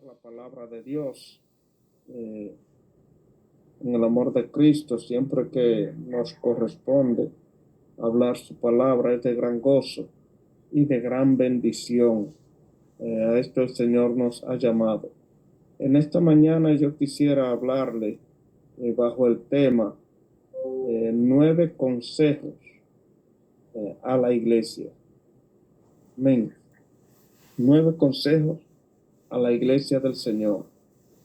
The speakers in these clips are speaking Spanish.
la palabra de Dios en el amor de Cristo, siempre que nos corresponde hablar su palabra, es de gran gozo y de gran bendición. A esto el Señor nos ha llamado. En esta mañana yo quisiera hablarle bajo el tema 9 consejos a la iglesia. Amén. 9 consejos a la iglesia del Señor.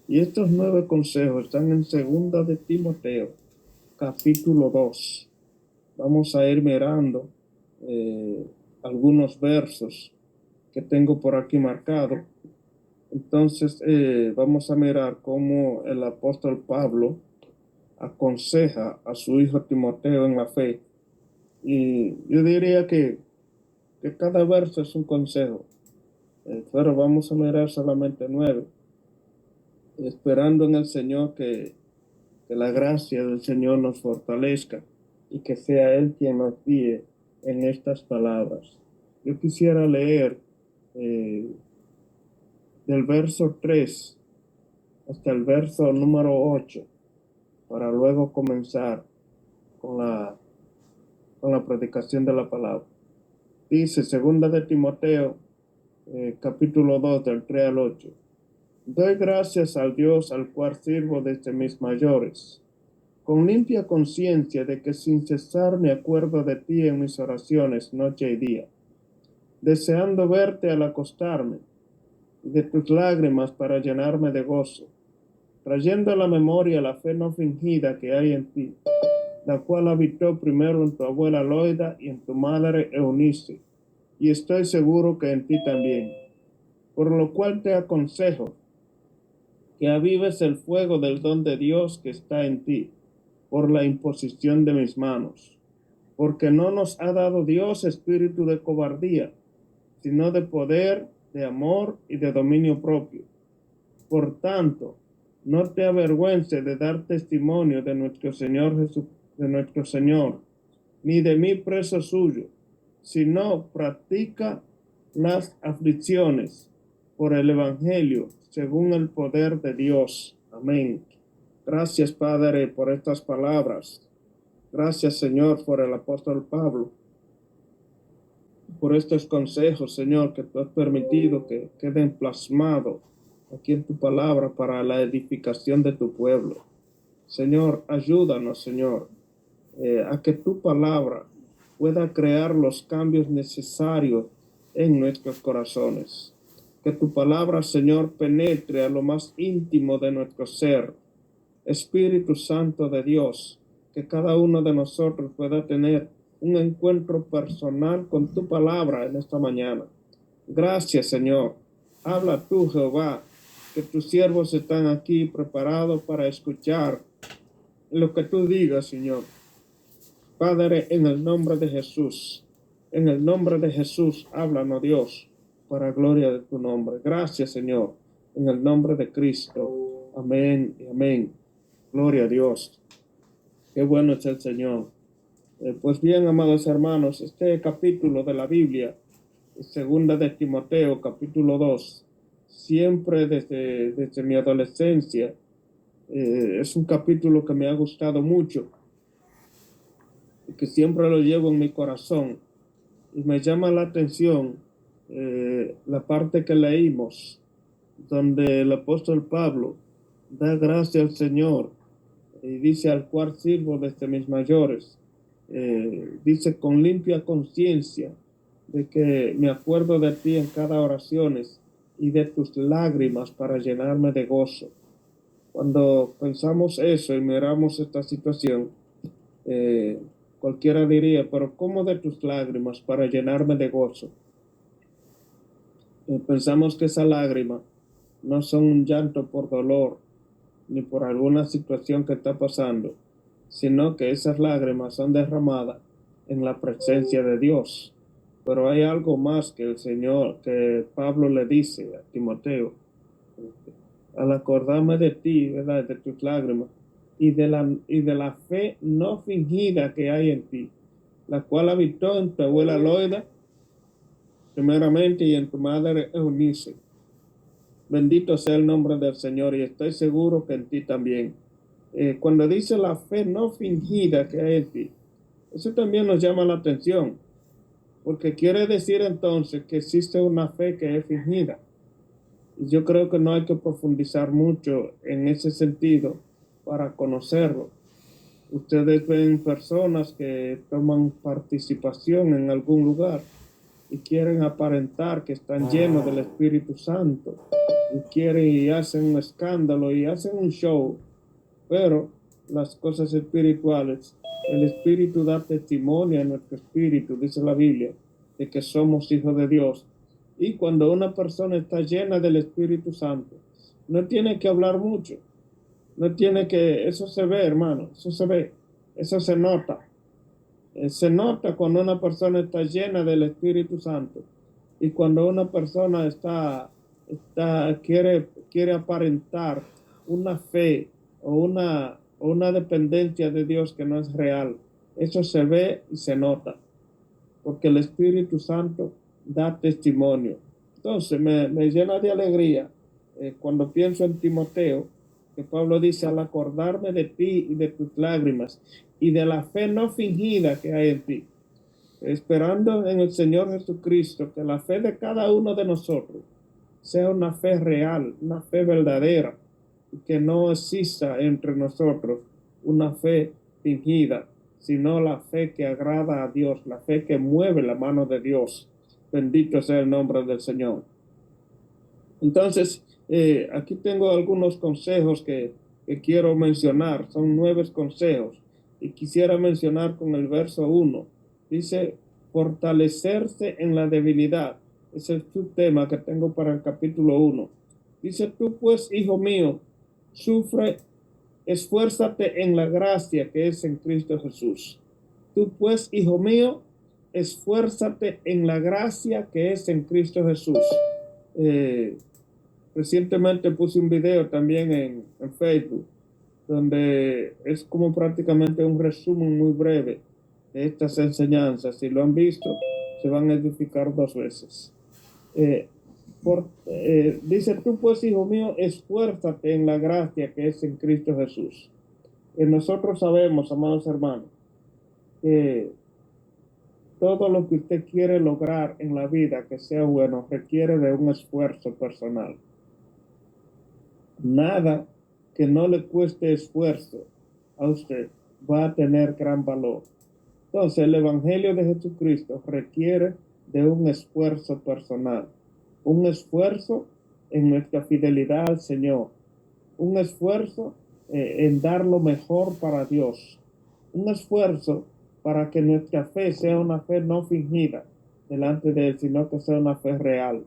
Y estos 9 consejos están en 2 de Timoteo, capítulo 2. Vamos a ir mirando algunos versos que tengo por aquí marcados. Entonces vamos a mirar cómo el apóstol Pablo aconseja a su hijo Timoteo en la fe. Y yo diría que cada verso es un consejo, pero vamos a mirar solamente 9, esperando en el Señor que la gracia del Señor nos fortalezca y que sea Él quien nos guíe en estas palabras. Yo quisiera leer del verso 3 hasta el verso número 8, para luego comenzar con la predicación de la palabra. Dice 2 de Timoteo, capítulo 2, del 3 al 8. Doy gracias al Dios al cual sirvo desde mis mayores, con limpia conciencia de que sin cesar me acuerdo de ti en mis oraciones noche y día, deseando verte al acostarme, y de tus lágrimas para llenarme de gozo, trayendo a la memoria la fe no fingida que hay en ti, la cual habitó primero en tu abuela Loida y en tu madre Eunice, y estoy seguro que en ti también. Por lo cual te aconsejo que avives el fuego del don de Dios que está en ti, por la imposición de mis manos. Porque no nos ha dado Dios espíritu de cobardía, sino de poder, de amor y de dominio propio. Por tanto, no te avergüences de dar testimonio de nuestro Señor ni de mí preso suyo, sino practica las aflicciones por el Evangelio, según el poder de Dios. Amén. Gracias, Padre, por estas palabras. Gracias, Señor, por el apóstol Pablo, por estos consejos, Señor, que tú has permitido que queden plasmados aquí en tu palabra para la edificación de tu pueblo. Señor, ayúdanos, Señor, a que tu palabra pueda crear los cambios necesarios en nuestros corazones. Que tu palabra, Señor, penetre a lo más íntimo de nuestro ser. Espíritu Santo de Dios, que cada uno de nosotros pueda tener un encuentro personal con tu palabra en esta mañana. Gracias, Señor. Habla tú, Jehová, que tus siervos están aquí preparados para escuchar lo que tú digas, Señor. Padre, en el nombre de Jesús, háblanos, Dios, para gloria de tu nombre. Gracias, Señor, en el nombre de Cristo. Amén y amén. Gloria a Dios. Qué bueno es el Señor. Pues bien, amados hermanos, este capítulo de la Biblia, 2 de Timoteo, capítulo 2, siempre desde mi adolescencia, es un capítulo que me ha gustado mucho, y que siempre lo llevo en mi corazón. Y me llama la atención la parte que leímos, donde el apóstol Pablo da gracias al Señor y dice: al cual sirvo desde mis mayores. Dice: con limpia conciencia de que me acuerdo de ti en cada oración y de tus lágrimas para llenarme de gozo. Cuando pensamos eso y miramos esta situación, cualquiera diría: pero ¿cómo de tus lágrimas para llenarme de gozo? Pensamos que esa lágrima no son un llanto por dolor ni por alguna situación que está pasando, sino que esas lágrimas son derramadas en la presencia de Dios. Pero hay algo más que que Pablo le dice a Timoteo: al acordarme de ti, ¿verdad?, de tus lágrimas y de la fe no fingida que hay en ti, la cual habitó en tu abuela Loida primeramente y en tu madre Eunice. Bendito sea el nombre del Señor y estoy seguro que en ti también. Cuando dice la fe no fingida que hay en ti, eso también nos llama la atención, porque quiere decir entonces que existe una fe que es fingida. Y yo creo que no hay que profundizar mucho en ese sentido para conocerlo. Ustedes ven personas que toman participación en algún lugar y quieren aparentar que están llenos del Espíritu Santo y quieren y hacen un escándalo y hacen un show, pero las cosas espirituales, el Espíritu da testimonio a nuestro espíritu, dice la Biblia, de que somos hijos de Dios. Y cuando una persona está llena del Espíritu Santo, no tiene que hablar mucho, no tiene que, eso se ve, hermano, eso se ve, eso se nota. Se nota cuando una persona está llena del Espíritu Santo y cuando una persona quiere aparentar una fe o una dependencia de Dios que no es real. Eso se ve y se nota, porque el Espíritu Santo da testimonio. Entonces me llena de alegría cuando pienso en Timoteo, que Pablo dice, al acordarme de ti y de tus lágrimas y de la fe no fingida que hay en ti, esperando en el Señor Jesucristo que la fe de cada uno de nosotros sea una fe real, una fe verdadera, y que no exista entre nosotros una fe fingida, sino la fe que agrada a Dios, la fe que mueve la mano de Dios. Bendito sea el nombre del Señor. Entonces, aquí tengo algunos consejos que quiero mencionar. Son 9 consejos. Y quisiera mencionar con el verso 1. Dice, fortalecerse en la debilidad. Ese es el tema que tengo para el capítulo 1. Dice, tú pues, hijo mío, sufre, esfuérzate en la gracia que es en Cristo Jesús. Tú pues, hijo mío, esfuérzate en la gracia que es en Cristo Jesús. Recientemente puse un video también en Facebook, donde es como prácticamente un resumen muy breve de estas enseñanzas. Si lo han visto, se van a edificar 2 veces. Dice, tú pues, hijo mío, esfuérzate en la gracia que es en Cristo Jesús. Nosotros sabemos, amados hermanos, que todo lo que usted quiere lograr en la vida que sea bueno requiere de un esfuerzo personal. Nada que no le cueste esfuerzo a usted va a tener gran valor. Entonces, el Evangelio de Jesucristo requiere de un esfuerzo personal, un esfuerzo en nuestra fidelidad al Señor, un esfuerzo en dar lo mejor para Dios, un esfuerzo para que nuestra fe sea una fe no fingida delante de Él, sino que sea una fe real,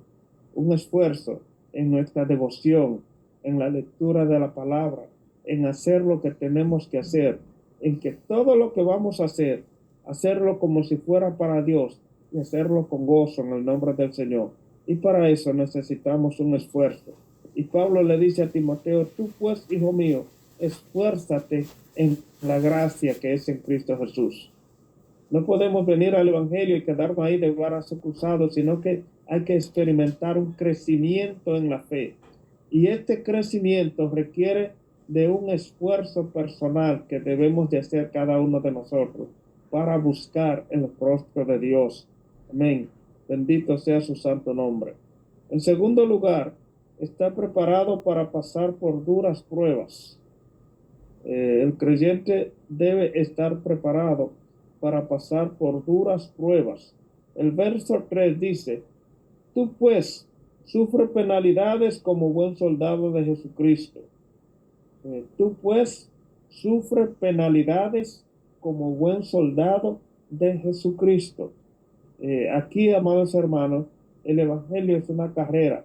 un esfuerzo en nuestra devoción, en la lectura de la palabra, en hacer lo que tenemos que hacer, en que todo lo que vamos a hacer, hacerlo como si fuera para Dios y hacerlo con gozo en el nombre del Señor. Y para eso necesitamos un esfuerzo. Y Pablo le dice a Timoteo, tú pues, hijo mío, esfuérzate en la gracia que es en Cristo Jesús. No podemos venir al Evangelio y quedarnos ahí de brazos cruzados, sino que hay que experimentar un crecimiento en la fe. Y este crecimiento requiere de un esfuerzo personal que debemos de hacer cada uno de nosotros para buscar el rostro de Dios. Amén. Bendito sea su santo nombre. En segundo lugar, está preparado para pasar por duras pruebas. El creyente debe estar preparado para pasar por duras pruebas. El verso 3 dice, tú pues sufre penalidades como buen soldado de Jesucristo. Tú pues sufre penalidades como buen soldado de Jesucristo. Aquí, amados hermanos, el Evangelio es una carrera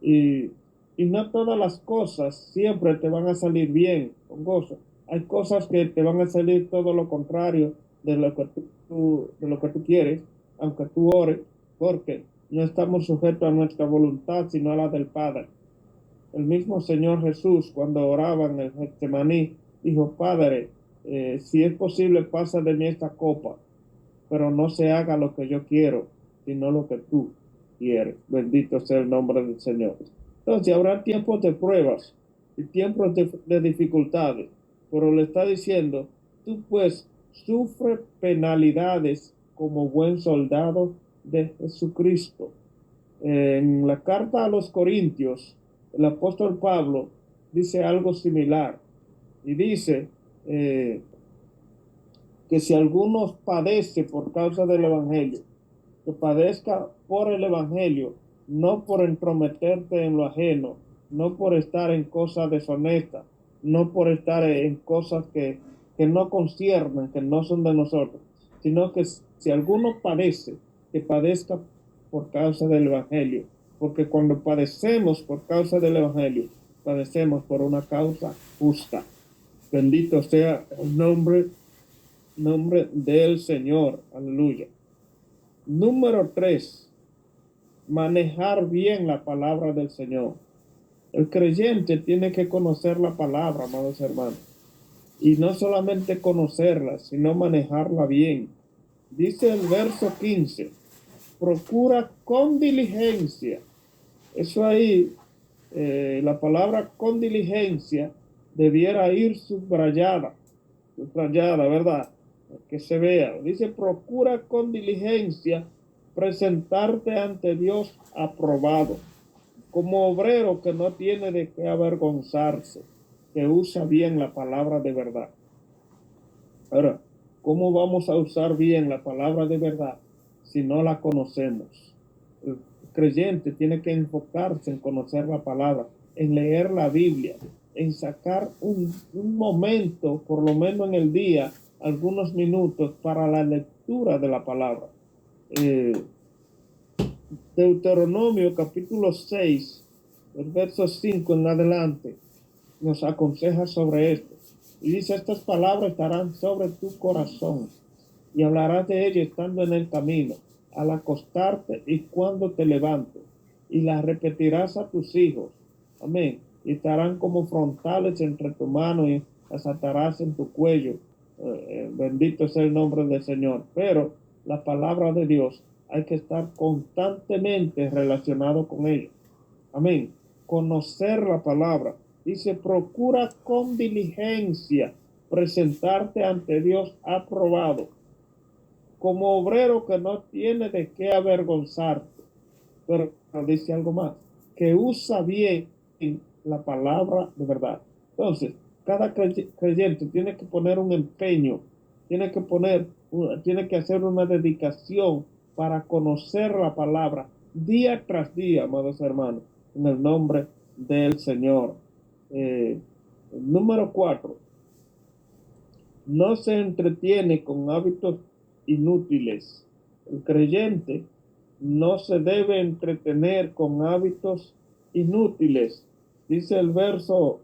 y, y no todas las cosas siempre te van a salir bien, con gozo. Hay cosas que te van a salir todo lo contrario de lo que de lo que tú quieres, aunque tú ores, porque no estamos sujetos a nuestra voluntad, sino a la del Padre. El mismo Señor Jesús, cuando oraba en el Getsemaní, dijo, Padre, si es posible, pasa de mí esta copa, pero no se haga lo que yo quiero, sino lo que tú quieres. Bendito sea el nombre del Señor. Entonces habrá tiempos de pruebas y tiempos de dificultades, pero le está diciendo, tú pues sufre penalidades como buen soldado de Jesucristo. En la carta a los Corintios, el apóstol Pablo dice algo similar y dice eh, que si alguno padece por causa del Evangelio, que padezca por el Evangelio, no por entrometerte en lo ajeno, no por estar en cosas deshonestas, no por estar en cosas que no conciernen, que no son de nosotros, sino que si alguno padece, que padezca por causa del Evangelio, porque cuando padecemos por causa del Evangelio, padecemos por una causa justa. Bendito sea el nombre del Señor. Aleluya. Número 3, manejar bien la palabra del Señor. El creyente tiene que conocer la palabra, amados hermanos, y no solamente conocerla, sino manejarla bien. Dice el verso 15, procura con diligencia. Eso ahí, la palabra con diligencia debiera ir subrayada, ¿verdad? Que se vea. Dice, procura con diligencia presentarte ante Dios aprobado, como obrero que no tiene de qué avergonzarse, que usa bien la palabra de verdad. Ahora, ¿cómo vamos a usar bien la palabra de verdad si no la conocemos? El creyente tiene que enfocarse en conocer la palabra, en leer la Biblia, en sacar un momento, por lo menos en el día, algunos minutos para la lectura de la palabra. Deuteronomio capítulo 6, el verso 5 en adelante, nos aconseja sobre esto. Y dice, estas palabras estarán sobre tu corazón y hablarás de ellas estando en el camino, al acostarte y cuando te levantes, y las repetirás a tus hijos. Amén. Y estarán como frontales entre tu mano y las atarás en tu cuello. Bendito sea el nombre del Señor. Pero la palabra de Dios hay que estar constantemente relacionado con ella. Amén. Conocer la palabra. Dice, procura con diligencia presentarte ante Dios aprobado, como obrero que no tiene de qué avergonzarte. Pero dice algo más, que usa bien la palabra de verdad. Entonces, cada creyente tiene que poner un empeño, tiene que hacer una dedicación para conocer la palabra día tras día, amados hermanos, en el nombre del Señor. Número 4, no se entretiene con hábitos inútiles. El creyente no se debe entretener con hábitos inútiles. Dice el verso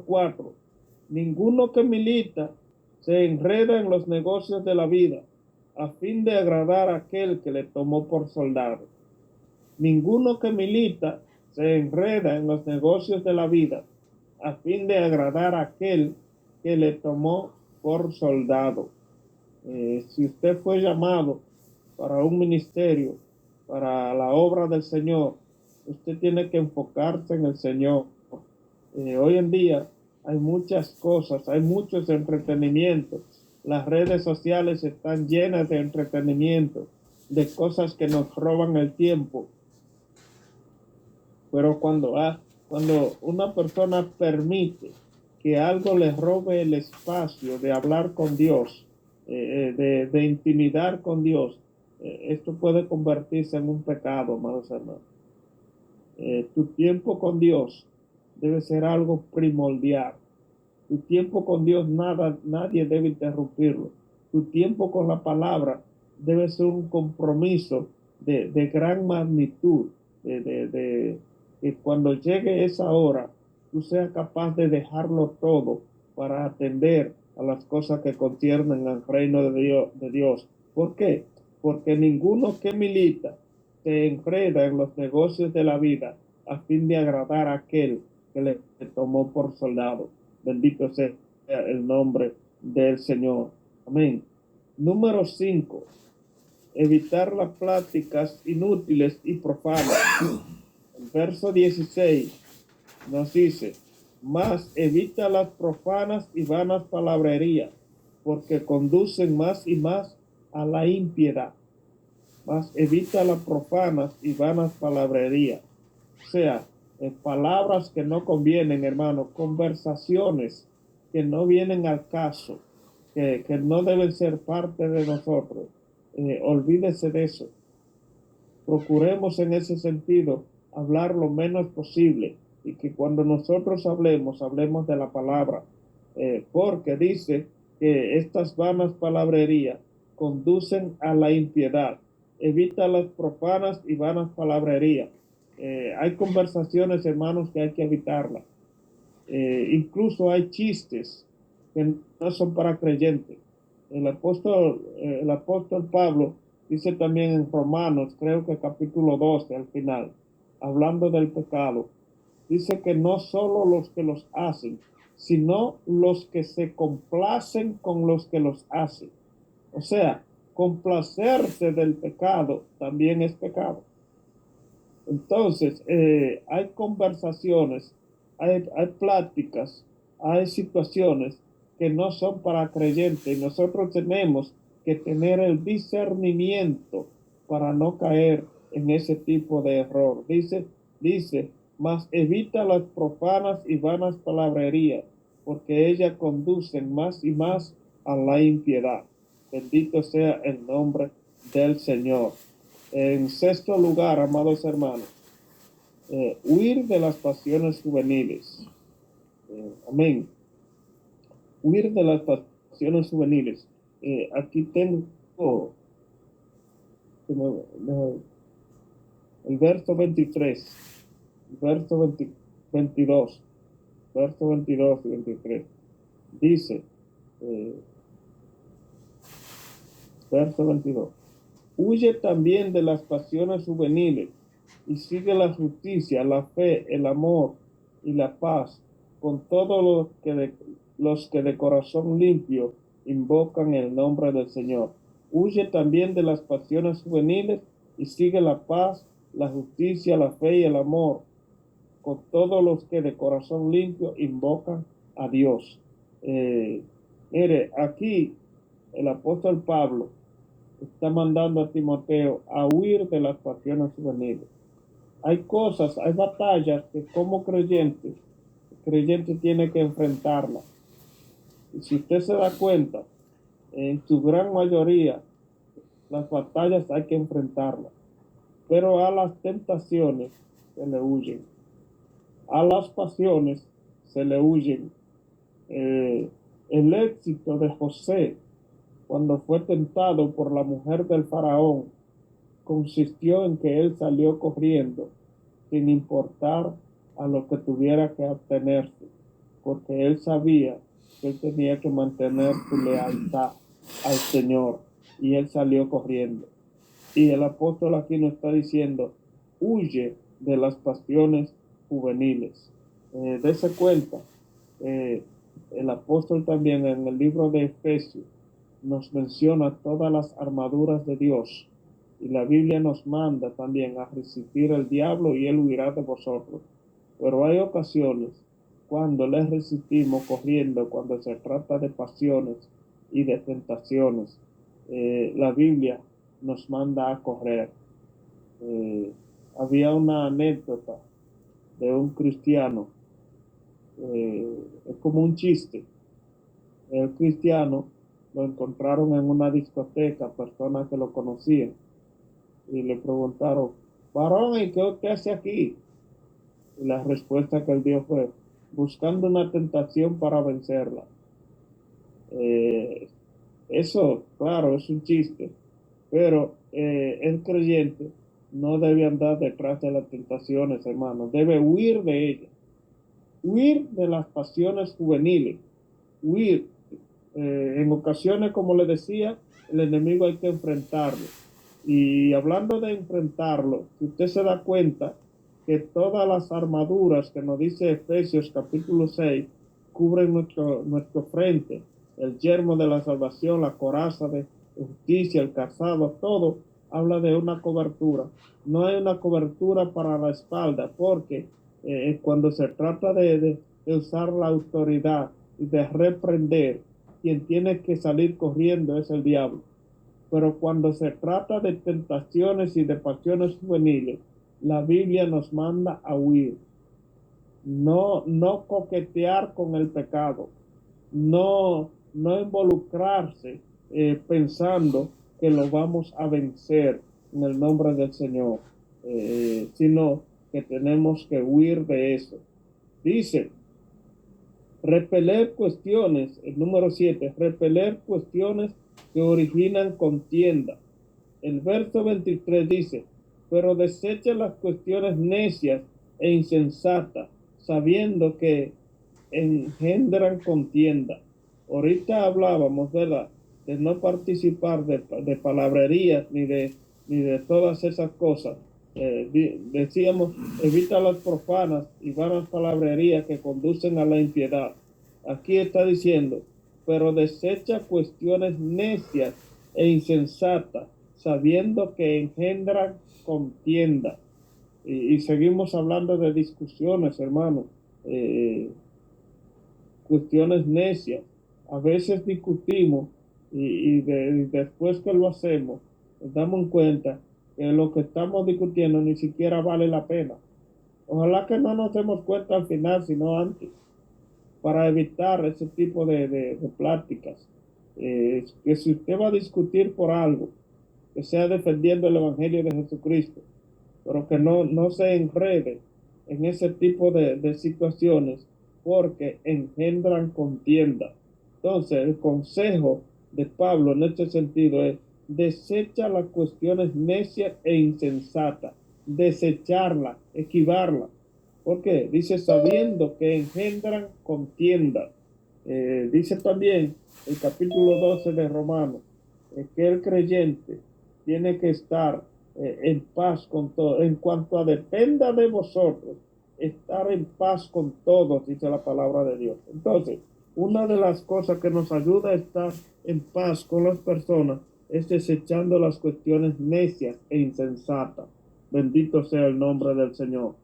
4, ninguno que milita se enreda en los negocios de la vida a fin de agradar a aquel que le tomó por soldado. Ninguno que milita se enreda en los negocios de la vida a fin de agradar a aquel que le tomó por soldado. Si usted fue llamado para un ministerio, para la obra del Señor, usted tiene que enfocarse en el Señor. Hoy en día hay muchas cosas, hay muchos entretenimientos. Las redes sociales están llenas de entretenimiento, de cosas que nos roban el tiempo. Pero cuando una persona permite que algo le robe el espacio de hablar con Dios, de intimidar con Dios, esto puede convertirse en un pecado, amados hermanos. Tu tiempo con Dios debe ser algo primordial. Tu tiempo con Dios, nadie debe interrumpirlo. Tu tiempo con la palabra debe ser un compromiso de gran magnitud, que cuando llegue esa hora, tú seas capaz de dejarlo todo para atender a las cosas que conciernen al reino de Dios. ¿Por qué? Porque ninguno que milita se enreda en los negocios de la vida a fin de agradar a aquel que le tomó por soldado. Bendito sea el nombre del Señor. Amén. Número 5, evitar las pláticas inútiles y profanas. El verso 16 nos dice, mas evita las profanas y vanas palabrerías, porque conducen más y más a la impiedad. Mas evita las profanas y vanas palabrerías. O sea, palabras que no convienen, hermano, conversaciones que no vienen al caso, que no deben ser parte de nosotros. Olvídese de eso. Procuremos en ese sentido hablar lo menos posible y que cuando nosotros hablemos de la palabra, porque dice que estas vanas palabrerías conducen a la impiedad. Evita las profanas y vanas palabrerías. Hay conversaciones, hermanos, que hay que evitarlas. Incluso hay chistes que no son para creyentes. El apóstol Pablo dice también en Romanos, creo que capítulo 12 al final, hablando del pecado, dice que no solo los que los hacen, sino los que se complacen con los que los hacen. O sea, complacerse del pecado también es pecado. Entonces, hay conversaciones, hay pláticas, hay situaciones que no son para creyentes. Nosotros tenemos que tener el discernimiento para no caer en ese tipo de error. Dice, mas evita las profanas y vanas palabrerías, porque ellas conducen más y más a la impiedad. Bendito sea el nombre del Señor. En sexto lugar, amados hermanos, huir de las pasiones juveniles. Amén. Huir de las pasiones juveniles. Aquí tengo el verso 23, verso 22, verso 22 y 23. Dice, verso 22. Huye también de las pasiones juveniles y sigue la justicia, la fe, el amor y la paz con todos los que de corazón limpio invocan el nombre del Señor. Huye también de las pasiones juveniles y sigue la paz, la justicia, la fe y el amor con todos los que de corazón limpio invocan a Dios. Mire, aquí el apóstol Pablo está mandando a Timoteo a huir de las pasiones juveniles. Hay cosas, hay batallas que como creyente, el creyente tiene que enfrentarlas. Y si usted se da cuenta, en su gran mayoría, las batallas hay que enfrentarlas. Pero a las tentaciones se le huyen. A las pasiones se le huyen. El éxito de José cuando fue tentado por la mujer del faraón, consistió en que él salió corriendo sin importar a lo que tuviera que abstenerse, porque él sabía que él tenía que mantener su lealtad al Señor, y él salió corriendo. Y el apóstol aquí nos está diciendo, huye de las pasiones juveniles. Dese cuenta, el apóstol también en el libro de Efesios nos menciona todas las armaduras de Dios, y la Biblia nos manda también a resistir al diablo y él huirá de vosotros. Pero hay ocasiones cuando le resistimos corriendo, cuando se trata de pasiones y de tentaciones. La Biblia nos manda a correr. Había una anécdota de un cristiano, es como un chiste. El cristiano lo encontraron en una discoteca, personas que lo conocían, y le preguntaron, varón, ¿y qué usted hace aquí? Y la respuesta que él dio fue, buscando una tentación para vencerla. Eso, claro, es un chiste, pero el creyente no debe andar detrás de las tentaciones, hermano, debe huir de ellas, huir de las pasiones juveniles, huir. En ocasiones, como le decía, el enemigo hay que enfrentarlo. Y hablando de enfrentarlo, si usted se da cuenta que todas las armaduras que nos dice Efesios capítulo 6 cubren nuestro frente, el yermo de la salvación, la coraza de justicia, el calzado, todo habla de una cobertura. No hay una cobertura para la espalda, porque cuando se trata de usar la autoridad y de reprender, quien tiene que salir corriendo es el diablo. Pero cuando se trata de tentaciones y de pasiones juveniles, la Biblia nos manda a huir. No coquetear con el pecado, no involucrarse pensando que lo vamos a vencer en el nombre del Señor, sino que tenemos que huir de eso. Dice, repeler cuestiones, el número 7, repeler cuestiones que originan contienda. El verso 23 dice, pero desecha las cuestiones necias e insensatas, sabiendo que engendran contienda. Ahorita hablábamos, ¿verdad?, de no participar de palabrerías ni de todas esas cosas. Decíamos, evita las profanas y vanas palabrerías que conducen a la impiedad. Aquí está diciendo, pero desecha cuestiones necias e insensatas, sabiendo que engendran contienda. Y seguimos hablando de discusiones, hermano. Cuestiones necias. A veces discutimos y después que lo hacemos, nos damos cuenta que lo que estamos discutiendo ni siquiera vale la pena. Ojalá que no nos demos cuenta al final, sino antes, para evitar ese tipo de pláticas. Que si usted va a discutir por algo, que sea defendiendo el Evangelio de Jesucristo, pero que no se enrede en ese tipo de situaciones, porque engendran contienda. Entonces, el consejo de Pablo en este sentido es: desecha las cuestiones necias e insensatas, desecharla, esquivarla. ¿Por qué? Dice, sabiendo que engendran contienda. Dice también el capítulo 12 de Romanos, que el creyente tiene que estar en paz con todo. En cuanto a dependa de vosotros, estar en paz con todos, dice la palabra de Dios. Entonces, una de las cosas que nos ayuda a estar en paz con las personas es desechando las cuestiones necias e insensatas. Bendito sea el nombre del Señor.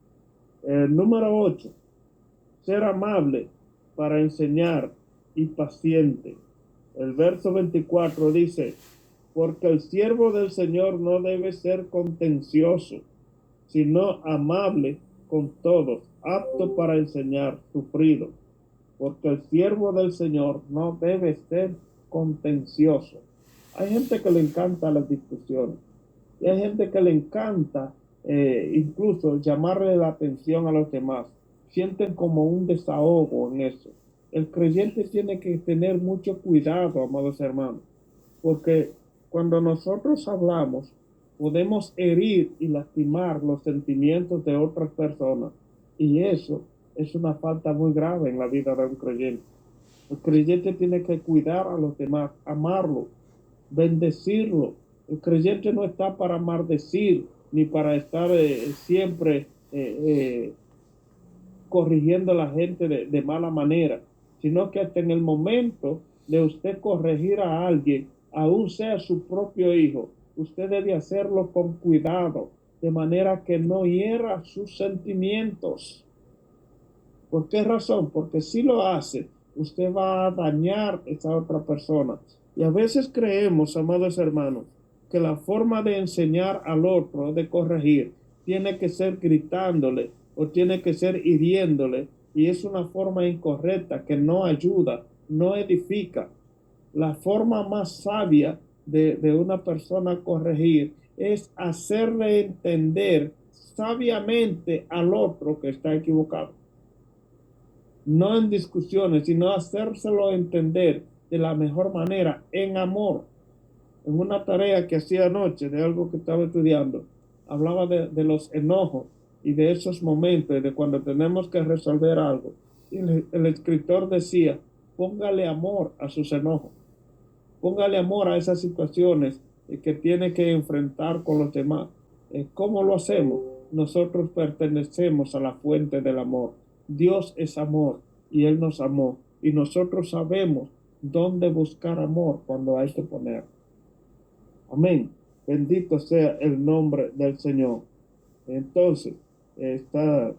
Número 8, ser amable para enseñar y paciente. El verso 24 dice, porque el siervo del Señor no debe ser contencioso, sino amable con todos, apto para enseñar, sufrido. Porque el siervo del Señor no debe ser contencioso. Hay gente que le encanta las discusiones y hay gente que le encanta incluso llamarle la atención a los demás. Sienten como un desahogo en eso. El creyente tiene que tener mucho cuidado, amados hermanos, porque cuando nosotros hablamos, podemos herir y lastimar los sentimientos de otras personas. Y eso es una falta muy grave en la vida de un creyente. El creyente tiene que cuidar a los demás, amarlo, bendecirlo. El creyente no está para maldecir ni para estar siempre corrigiendo a la gente de mala manera, sino que hasta en el momento de usted corregir a alguien, aún sea su propio hijo, usted debe hacerlo con cuidado, de manera que no hiera sus sentimientos. ¿Por qué razón? Porque si lo hace, usted va a dañar a esa otra persona. Y a veces creemos, amados hermanos, que la forma de enseñar al otro, de corregir, tiene que ser gritándole o tiene que ser hiriéndole. Y es una forma incorrecta que no ayuda, no edifica. La forma más sabia de una persona corregir es hacerle entender sabiamente al otro que está equivocado. No en discusiones, sino hacérselo entender de la mejor manera, en amor. En una tarea que hacía anoche, de algo que estaba estudiando, hablaba de los enojos y de esos momentos, de cuando tenemos que resolver algo. Y el escritor decía, póngale amor a sus enojos, póngale amor a esas situaciones que tiene que enfrentar con los demás. ¿Cómo lo hacemos? Nosotros pertenecemos a la fuente del amor. Dios es amor y Él nos amó. Y nosotros sabemos dónde buscar amor cuando hay que poner. Amén. Bendito sea el nombre del Señor. Entonces, está,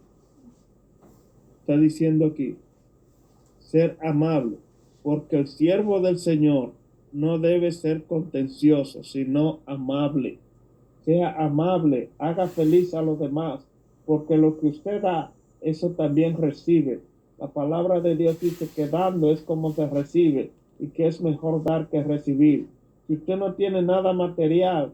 está diciendo aquí, ser amable, porque el siervo del Señor no debe ser contencioso, sino amable. Sea amable, haga feliz a los demás, porque lo que usted da, eso también recibe. La palabra de Dios dice que dando es como se recibe y que es mejor dar que recibir. Si usted no tiene nada material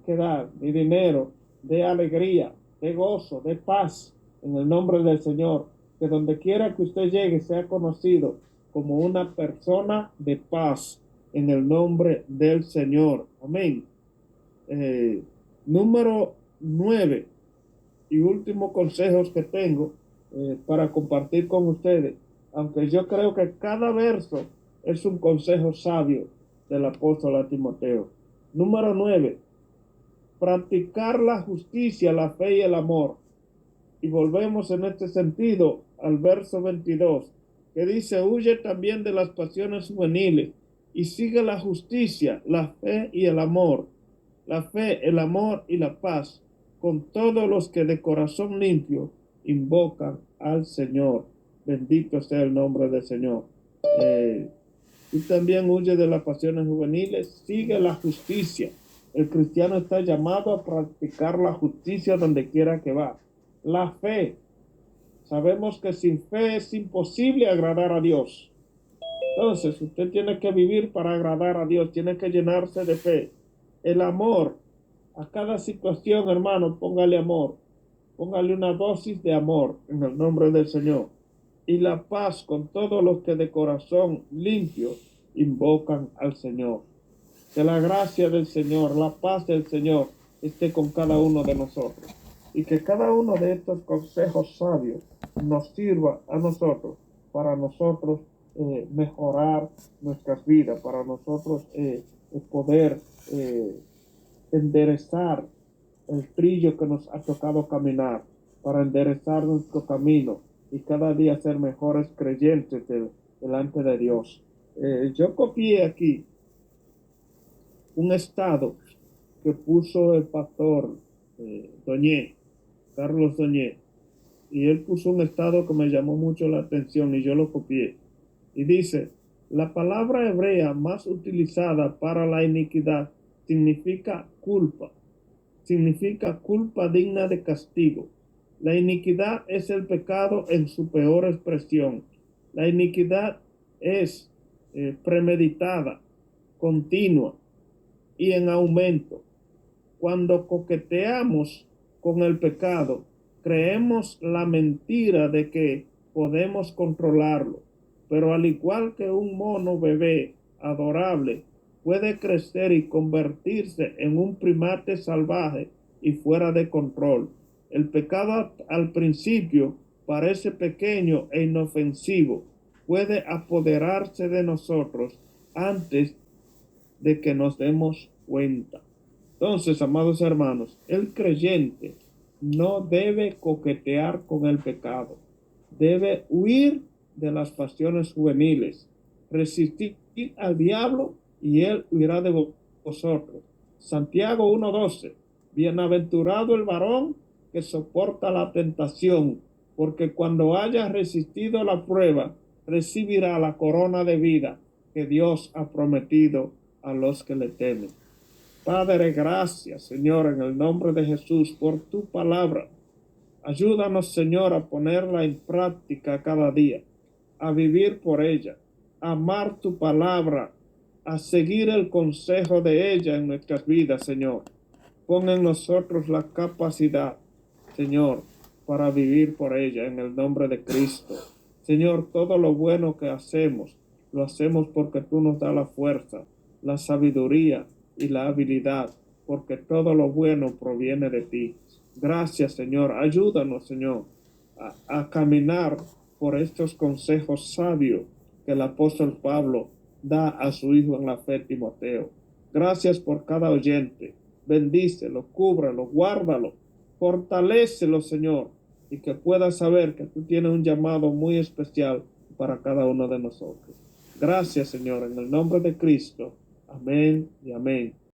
que dar, ni dinero, de alegría, de gozo, de paz, en el nombre del Señor, que donde quiera que usted llegue sea conocido como una persona de paz, en el nombre del Señor. Amén. Eh, Número 9 y último consejos que tengo para compartir con ustedes, aunque yo creo que cada verso es un consejo sabio del apóstol a Timoteo. Número 9, practicar la justicia, la fe y el amor. Y volvemos en este sentido al verso 22, que dice, huye también de las pasiones juveniles y sigue la justicia, la fe y el amor, la fe, el amor y la paz, con todos los que de corazón limpio invocan al Señor. Bendito sea el nombre del Señor. Y también huye de las pasiones juveniles, sigue la justicia. El cristiano está llamado a practicar la justicia donde quiera que va. La fe. Sabemos que sin fe es imposible agradar a Dios. Entonces, usted tiene que vivir para agradar a Dios, tiene que llenarse de fe. El amor. A cada situación, hermano, póngale amor. Póngale una dosis de amor en el nombre del Señor. Y la paz con todos los que de corazón limpio invocan al Señor. Que la gracia del Señor, la paz del Señor esté con cada uno de nosotros. Y que cada uno de estos consejos sabios nos sirva a nosotros, para nosotros mejorar nuestras vidas, para nosotros poder enderezar el trillo que nos ha tocado caminar, para enderezar nuestro camino y cada día ser mejores creyentes delante de Dios. Yo copié aquí un estado que puso el pastor Doñé, Carlos Doñé, y él puso un estado que me llamó mucho la atención y yo lo copié. Y dice, la palabra hebrea más utilizada para la iniquidad significa culpa digna de castigo. La iniquidad es el pecado en su peor expresión. La iniquidad es premeditada, continua y en aumento. Cuando coqueteamos con el pecado, creemos la mentira de que podemos controlarlo, pero al igual que un mono bebé adorable puede crecer y convertirse en un primate salvaje y fuera de control. El pecado al principio parece pequeño e inofensivo, puede apoderarse de nosotros antes de que nos demos cuenta. Entonces, amados hermanos, el creyente no debe coquetear con el pecado, debe huir de las pasiones juveniles, resistir al diablo y él huirá de vosotros. Santiago 1:12, bienaventurado el varón que soporta la tentación, porque cuando haya resistido la prueba, recibirá la corona de vida que Dios ha prometido a los que le temen. Padre, gracias, Señor, en el nombre de Jesús, por tu palabra. Ayúdanos, Señor, a ponerla en práctica cada día, a vivir por ella, a amar tu palabra, a seguir el consejo de ella en nuestras vidas, Señor. Pon en nosotros la capacidad, Señor, para vivir por ella en el nombre de Cristo. Señor, todo lo bueno que hacemos, lo hacemos porque tú nos das la fuerza, la sabiduría y la habilidad, porque todo lo bueno proviene de ti. Gracias, Señor. Ayúdanos, Señor, a caminar por estos consejos sabios que el apóstol Pablo da a su hijo en la fe, Timoteo. Gracias por cada oyente. Bendícelo, cúbralo, guárdalo, fortalécelo, Señor, y que pueda saber que tú tienes un llamado muy especial para cada uno de nosotros. Gracias, Señor, en el nombre de Cristo. Amén y amén.